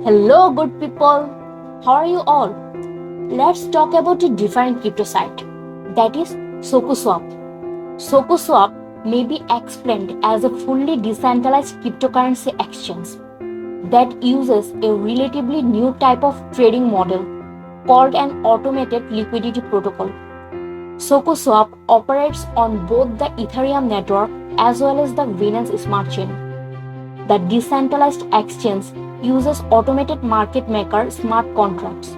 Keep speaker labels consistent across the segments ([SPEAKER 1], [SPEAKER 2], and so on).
[SPEAKER 1] Hello, good people. How are you all? Let's talk about a different crypto site, that is SokuSwap. SokuSwap may be explained as a fully decentralized cryptocurrency exchange that uses a relatively new type of trading model called an automated liquidity protocol. SokuSwap operates on both the Ethereum network as well as the Binance Smart Chain. The decentralized exchange uses automated market maker smart contracts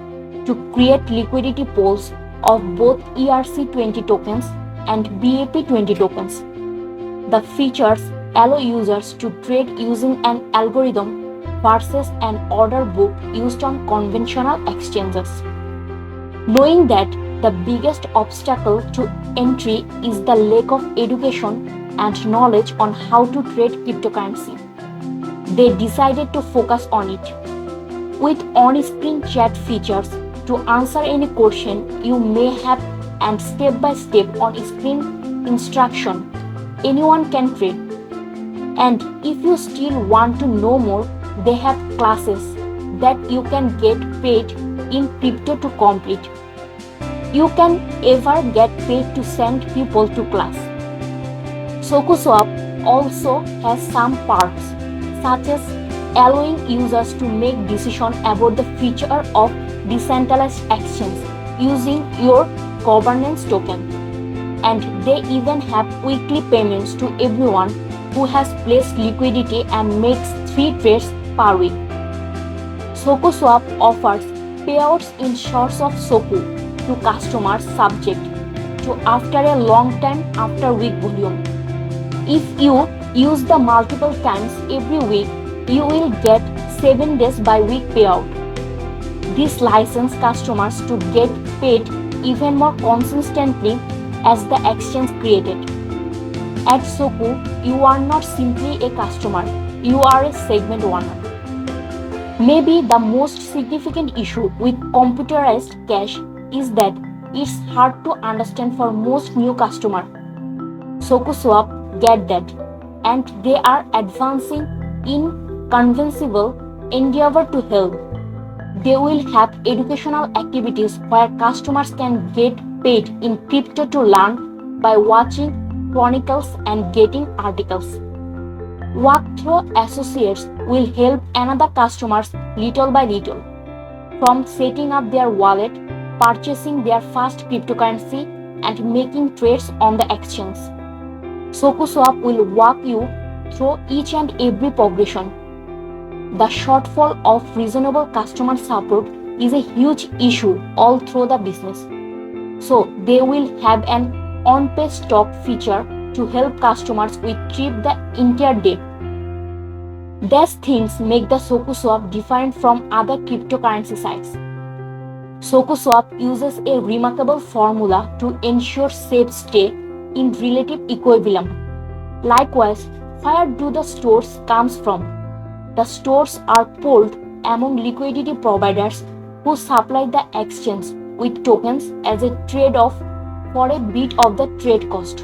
[SPEAKER 1] to create liquidity pools of both ERC20 tokens and BAP20 tokens. The features allow users to trade using an algorithm versus an order book used on conventional exchanges. Knowing that the biggest obstacle to entry is the lack of education and knowledge on how to trade cryptocurrency, they decided to focus on it. With on-screen chat features to answer any question you may have and step-by-step on-screen instruction, anyone can trade. And if you still want to know more, they have classes that you can get paid in crypto to complete. You can ever get paid to send people to class. SokuSwap also has some perks such as allowing users to make decisions about the future of decentralized exchange using your governance token. And they even have weekly payments to everyone who has placed liquidity and makes 3 trades per week. SokuSwap offers payouts in shares of Soku to customers subject to after a long time after week volume. If you use the multiple times every week, you will get 7 days by week payout. This licenses customers to get paid even more consistently as the exchange created. At Soku, you are not simply a customer, you are a segment owner. Maybe the most significant issue with computerized cash is that it's hard to understand for most new customers. SokuSwap get that, and they are advancing in convincible endeavor to help. They will have educational activities where customers can get paid in crypto to learn by watching chronicles and getting articles. Walkthrough associates will help another customers little by little, from setting up their wallet, purchasing their first cryptocurrency, and making trades on the exchange. SokuSwap will walk you through each and every progression. The shortfall of reasonable customer support is a huge issue all through the business. So they will have an on-page stock feature to help customers retrieve the entire day. These things make the SokuSwap different from other cryptocurrency sites. SokuSwap uses a remarkable formula to ensure safe stay in relative equilibrium. Likewise, where do the stores comes from? The stores are pooled among liquidity providers who supply the exchange with tokens as a trade-off for a bit of the trade cost.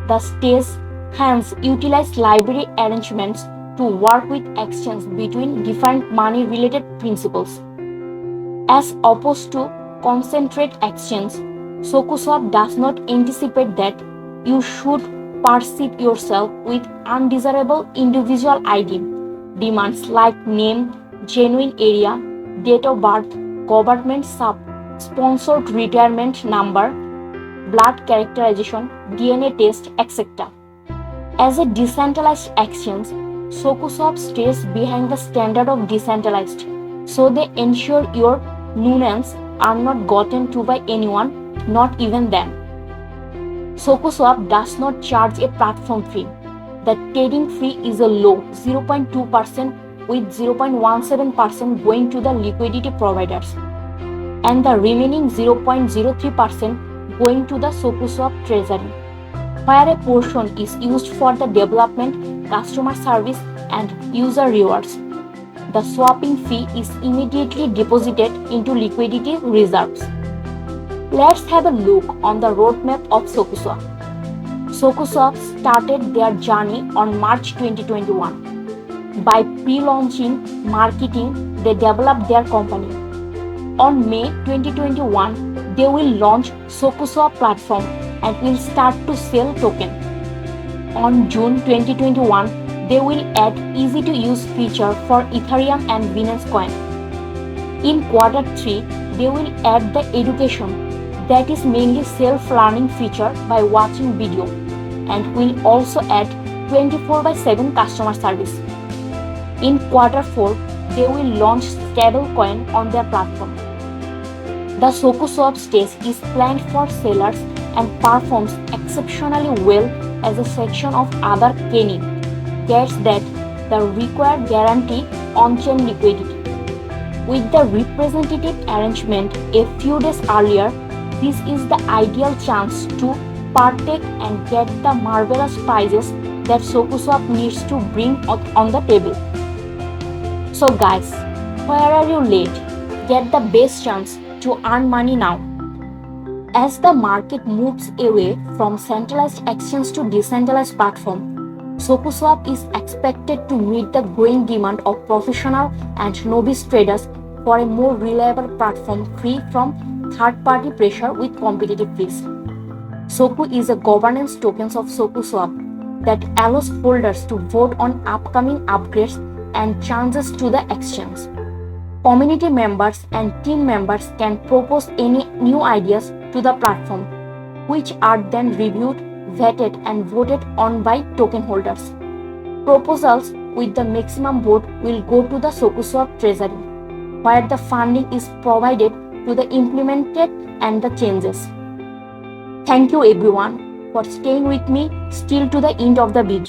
[SPEAKER 1] The states hence utilize library arrangements to work with exchange between different money-related principles. As opposed to concentrate exchange, SokuSwap does not anticipate that you should perceive yourself with undesirable individual ID demands like name, genuine area, date of birth, government sponsored retirement number, blood characterization, DNA test, etc. As a decentralized exchange, SokuSwap stays behind the standard of decentralized, so they ensure your nuance are not gotten to by anyone, not even them. SokuSwap does not charge a platform fee. The trading fee is a low 0.2% with 0.17% going to the liquidity providers and the remaining 0.03% going to the SokuSwap treasury, where a portion is used for the development, customer service, and user rewards. The swapping fee is immediately deposited into liquidity reserves. Let's have a look on the roadmap of SokuSwap. SokuSwap started their journey on March 2021. by pre-launching marketing they developed their company. On May 2021, they will launch SokuSwap platform and will start to sell token. On June 2021, they will add easy-to-use feature for Ethereum and Binance Coin. In quarter 3, they will add the education, that is mainly self-learning feature by watching video, and will also add 24/7 customer service. In quarter 4, they will launch stablecoin on their platform. The SokuSwap stage is planned for sellers and performs exceptionally well as a section of other Kenny gets that the required guarantee on-chain liquidity. With the representative arrangement a few days earlier, this is the ideal chance to partake and get the marvelous prizes that SokuSwap needs to bring on the table. So guys, where are you late? Get the best chance to earn money now. As the market moves away from centralized exchange to decentralized platform, SokuSwap is expected to meet the growing demand of professional and novice traders for a more reliable platform free from third-party pressure with competitive fees. Soku is a governance token of SokuSwap that allows holders to vote on upcoming upgrades and changes to the exchange. Community members and team members can propose any new ideas to the platform, which are then reviewed, vetted, and voted on by token holders. Proposals with the maximum vote will go to the SokuSwap treasury, where the funding is provided to the implemented and the changes. Thank you everyone for staying with me still to the end of the video.